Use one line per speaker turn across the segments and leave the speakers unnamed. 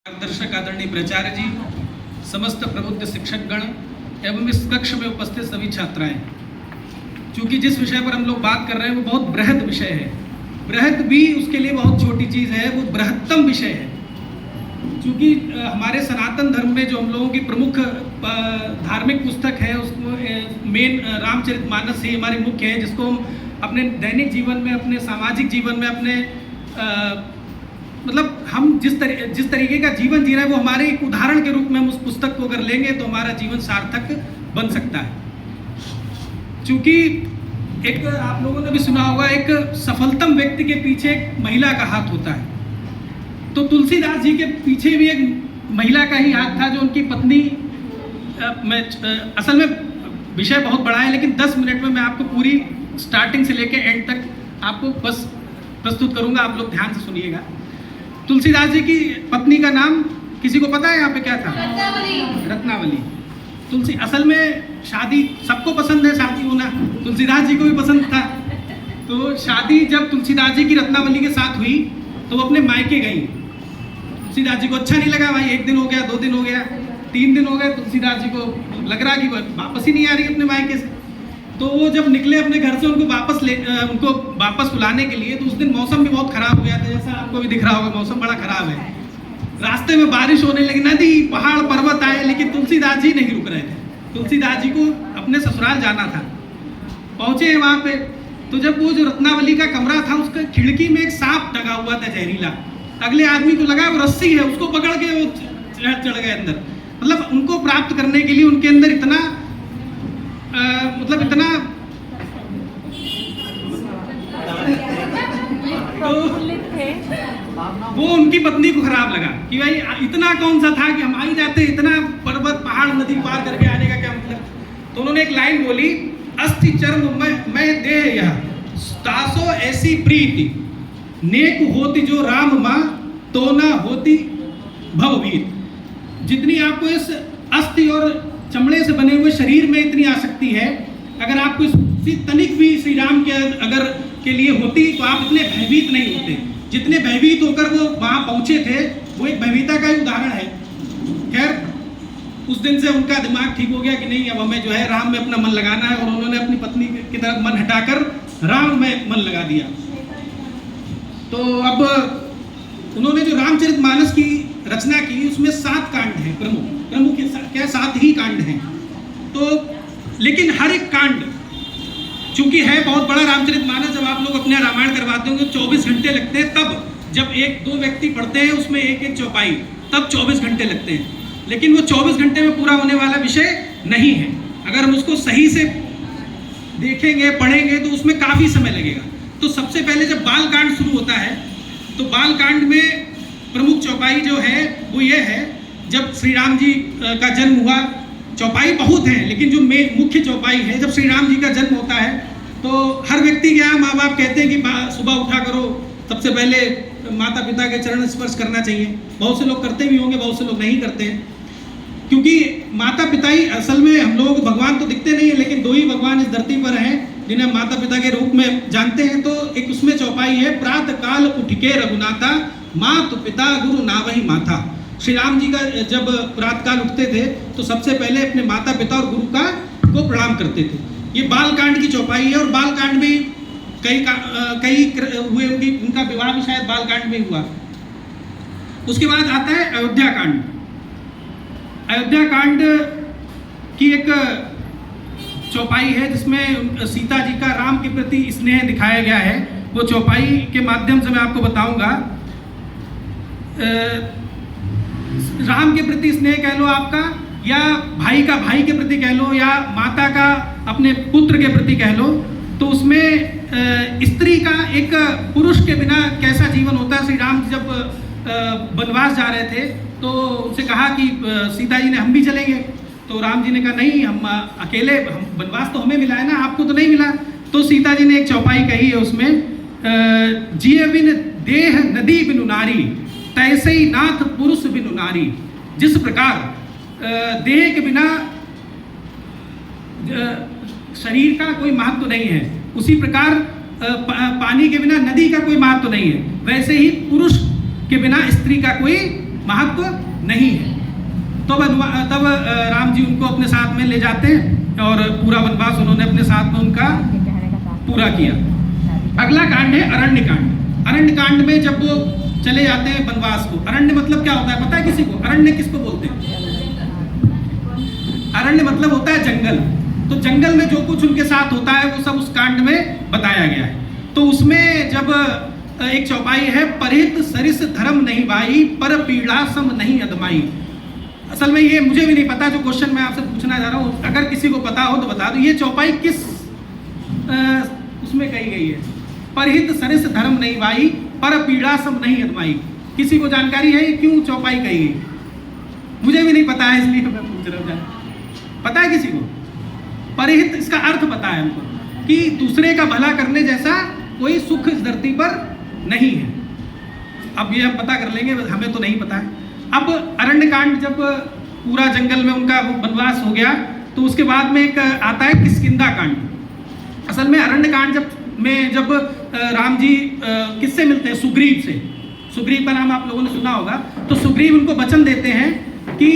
मार्गदर्शक आदरणीय प्राचार्य जी, समस्त प्रबुद्ध शिक्षकगण एवं इस कक्ष में उपस्थित सभी छात्राएं, चूंकि जिस विषय पर हम लोग बात कर रहे हैं वो बहुत बृहद विषय है। बृहद भी उसके लिए बहुत छोटी चीज़ है, वो बृहत्तम विषय है। चूंकि हमारे सनातन धर्म में जो हम लोगों की प्रमुख धार्मिक पुस्तक है उसमें मेन रामचरितमानस ही हमारी मुख्य है, जिसको हम अपने दैनिक जीवन में, अपने सामाजिक जीवन में, अपने मतलब हम जिस तरीके का जीवन जी रहे हैं वो हमारे एक उदाहरण के रूप में हम उस पुस्तक को अगर लेंगे तो हमारा जीवन सार्थक बन सकता है। क्योंकि एक आप लोगों ने भी सुना होगा, एक सफलतम व्यक्ति के पीछे एक महिला का हाथ होता है। तो तुलसीदास जी के पीछे भी एक महिला का ही हाथ था, जो उनकी पत्नी असल में विषय बहुत बड़ा है, लेकिन 10 मिनट में मैं आपको पूरी स्टार्टिंग से लेकर एंड तक आपको बस प्रस्तुत करूंगा। आप लोग ध्यान से सुनिएगा। तुलसीदास जी की पत्नी का नाम किसी को पता है यहाँ पे क्या था? रत्नावली। तुलसी असल में शादी सबको पसंद है, शादी होना तुलसीदास जी को भी पसंद था। तो शादी जब तुलसीदास जी की रत्नावली के साथ हुई तो वो अपने मायके गई। तुलसीदास जी को अच्छा नहीं लगा, भाई 1 दिन हो गया, 2 दिन हो गया, 3 दिन हो गए, तुलसीदास जी को लग रहा कि वापस ही नहीं आ रही अपने मायके से। तो वो जब निकले अपने घर से उनको वापस बुलाने के लिए, तो उस दिन मौसम भी बहुत खराब हो गया था, जैसा आपको भी दिख रहा होगा मौसम बड़ा खराब है। रास्ते में बारिश होने लगी, नदी पहाड़ पर्वत आए, लेकिन तुलसीदास जी नहीं रुक रहे थे। तुलसीदास जी को अपने ससुराल जाना था। पहुंचे वहां पे, तो जब वो जो रत्नावली का कमरा था उसका खिड़की में एक सांप टंगा हुआ था जहरीला। अगले आदमी को लगा वो रस्सी है, उसको पकड़ के वो चढ़ गए अंदर। मतलब उनको प्राप्त करने के लिए उनके अंदर इतना इतना तो वो उनकी पत्नी को खराब लगा कि भाई इतना कौन सा था कि हम आ ही जाते, इतना पर्वत पहाड़ नदी पार करके आने का क्या मतलब। तो उन्होंने एक लाइन बोली, अस्थि चर्म मैं देह यह तासो ऐसी प्रीति नेक होती जो राम माँ तो ना होती भवभीत। जितनी आपको इस अस्थि और चमड़े से बने हुए शरीर में इतनी आसक्ति है, अगर आपको इसी तनिक भी श्री राम के लिए होती तो आप इतने भयभीत नहीं होते जितने भयभीत होकर वो वहां पहुंचे थे। वो एक भयभीता का ही उदाहरण है। खैर उस दिन से उनका दिमाग ठीक हो गया कि नहीं, अब हमें जो है राम में अपना मन लगाना है, और उन्होंने अपनी पत्नी की तरफ मन हटाकर राम में मन लगा दिया। तो अब उन्होंने जो रामचरितमानस की रचना की उसमें 7 कांड हैं, प्रमुख क्या 7 ही कांड हैं। तो लेकिन हर एक कांड चूंकि है बहुत बड़ा रामचरितमानस, जब आप लोग अपने रामायण करवाते होंगे 24 घंटे लगते हैं, तब जब 1-2 व्यक्ति पढ़ते हैं उसमें एक चौपाई, तब 24 घंटे लगते हैं। लेकिन वो 24 घंटे में पूरा होने वाला विषय नहीं है। अगर हम उसको सही से देखेंगे, पढ़ेंगे तो उसमें काफ़ी समय लगेगा। तो सबसे पहले जब बाल कांड शुरू होता है तो बाल कांड में प्रमुख चौपाई जो है वो ये है, जब श्री राम जी का जन्म हुआ। चौपाई बहुत है, लेकिन जो मुख्य चौपाई है, जब श्री राम जी का जन्म होता है तो हर व्यक्ति के यहाँ माँ बाप कहते हैं कि सुबह उठा करो, सबसे पहले माता पिता के चरण स्पर्श करना चाहिए। बहुत से लोग करते भी होंगे, बहुत से लोग नहीं करते हैं, क्योंकि माता पिता ही असल में, हम लोग भगवान तो दिखते नहीं है, लेकिन 2 ही भगवान इस धरती पर हैं जिन्हें माता पिता के रूप में जानते हैं। तो एक उसमें चौपाई है, प्रातः काल उठके रघुनाथा मात पिता गुरु नावही माथा। श्री राम जी का जब प्रातःकाल उठते थे तो सबसे पहले अपने माता पिता और गुरु को प्रणाम करते थे। ये बालकांड की चौपाई है, और बालकांड में कई हुए, उनका विवाह भी शायद बालकांड में हुआ। उसके बाद आता है अयोध्या कांड। अयोध्या कांड की एक चौपाई है जिसमें सीता जी का राम के प्रति स्नेह दिखाया गया है। वो चौपाई के माध्यम से मैं आपको बताऊंगा। राम के प्रति स्नेह कह लो आपका, या भाई का भाई के प्रति कह लो, या माता का अपने पुत्र के प्रति कह लो। तो उसमें स्त्री का एक पुरुष के बिना कैसा जीवन होता है। श्री राम जब वनवास जा रहे थे तो उनसे कहा कि सीता जी ने हम भी चलेंगे। तो राम जी ने कहा नहीं, हम अकेले, वनवास तो हमें मिला है ना, आपको तो नहीं मिला। तो सीता जी ने एक चौपाई कही है उसमें, जिये बिन देह नदी बिनु नारी तैसे ही नाथ पुरुष बिनु नारी। जिस प्रकार देह के बिना शरीर का कोई महत्व नहीं है, उसी प्रकार पानी के बिना नदी का कोई महत्व नहीं है, वैसे ही पुरुष के बिना स्त्री का कोई महत्व नहीं है। तो तब राम जी उनको अपने साथ में ले जाते हैं और पूरा वनवास उन्होंने अपने साथ में उनका पूरा किया। अगला कांड है अरण्य कांड। अरण्य कांड में जब वो चले जाते हैं वनवास को, अरण्य मतलब क्या होता है पता है किसी को? अरण्य किसको बोलते हैं? अरण्य मतलब होता है जंगल। तो जंगल में जो कुछ उनके साथ होता है वो सब उस कांड में बताया गया है। तो उसमें जब एक चौपाई है, परिहित सरिस धर्म नहीं भाई, पर पीड़ा सम नहीं अदमाई। असल में ये मुझे भी नहीं पता, जो क्वेश्चन मैं आपसे पूछना चाह रहा हूँ अगर किसी को पता हो तो बता दो, ये चौपाई किस उसमें कही गई है? परिहित सरिस धर्म नहीं भाई, पर पीड़ा सम नहीं अदमाई। किसी को जानकारी है ये क्यों चौपाई कही गई? मुझे भी नहीं पता है, इसलिए मैं पूछ रहा हूँ। पता है किसी को? परिहित इसका अर्थ पता है हमको कि दूसरे का भला करने जैसा कोई सुख इस धरती पर नहीं है। अब ये हम पता कर लेंगे, हमें तो नहीं पता है। अब अरण्य कांड जब पूरा जंगल में उनका वनवास हो गया तो उसके बाद में एक आता है किष्किंधा कांड। असल में अरण्य कांड जब राम जी किससे मिलते हैं? सुग्रीव से। सुग्रीव का नाम आप लोगों ने सुना होगा। तो सुग्रीव उनको वचन देते हैं कि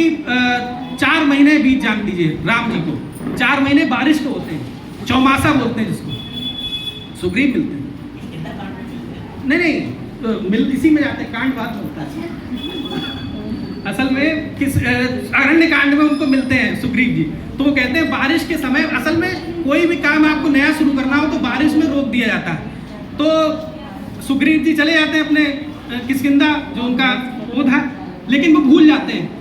4 महीने बीत जान दीजिए राम जी को। 4 महीने बारिश के होते हैं, चौमासा बोलते हैं जिसको। सुग्रीव मिलते हैं, नहीं इसी में जाते हैं, कांड बात होता है। असल में किस अरण्य कांड में उनको मिलते हैं सुग्रीव जी। तो वो कहते हैं बारिश के समय, असल में कोई भी काम आपको नया शुरू करना हो तो बारिश में रोक दिया जाता है। तो सुग्रीव जी चले जाते हैं अपने किष्किंधा, जो उनका वो था, लेकिन वो भूल जाते हैं